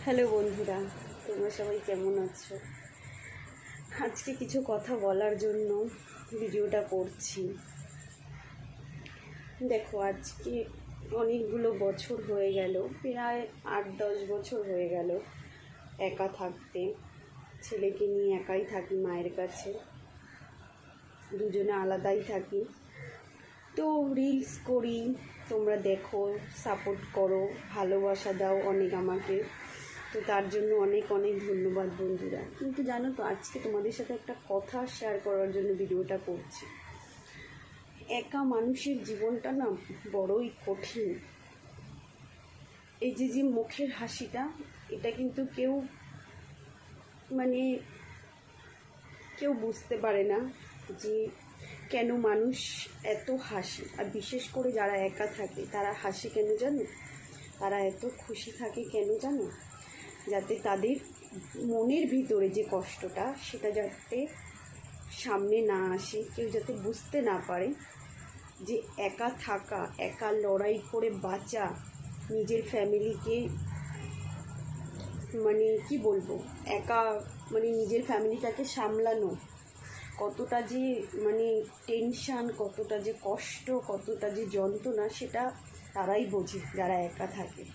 Hello বন্ধুরা, তোমরা সবাই কেমন আছো? আজকে কিছু কথা বলার জন্য ভিডিওটা করছি। দেখো, আজকে অনেকগুলো বছর হয়ে গেল, প্রায় 8-10 বছর হয়ে গেল একা থাকতে। ছেলেকে নিয়ে একাই থাকি মায়ের কাছে, দুজনে আলাদাই থাকি। তো রিলস করি, তোমরা দেখো, সাপোর্ট করো, ভালোবাসা দাও অনেক আমাকে। তো তার জন্য অনেক অনেক ধন্যবাদ বন্ধুরা। কিন্তু জানো তো, আজকে তোমাদের সাথে একটা কথা শেয়ার করার জন্য ভিডিওটা করছি। একা মানুষের জীবনটা না বড়ই কঠিন। এই যে মুখের হাসিটা, এটা কিন্তু কেউ বুঝতে পারে না যে কেন মানুষ এত হাসি। আর বিশেষ করে যারা একা থাকে তারা হাসি কেন জানো? তারা এত খুশি থাকে কেন জানো? যাতে তাদের মনের ভিতরে যে কষ্টটা, সেটা যাতে সামনে না আসে, কেউ যাতে বুঝতে না পারে যে একা থাকা, একা লড়াই করে বাঁচা, নিজের ফ্যামিলিকে কি বলবো, একা নিজের ফ্যামিলিটাকে সামলানো কতটা যে টেনশান, কতটা যে কষ্ট, কতটা যে যন্ত্রণা, সেটা তারাই বোঝে যারা একা থাকে।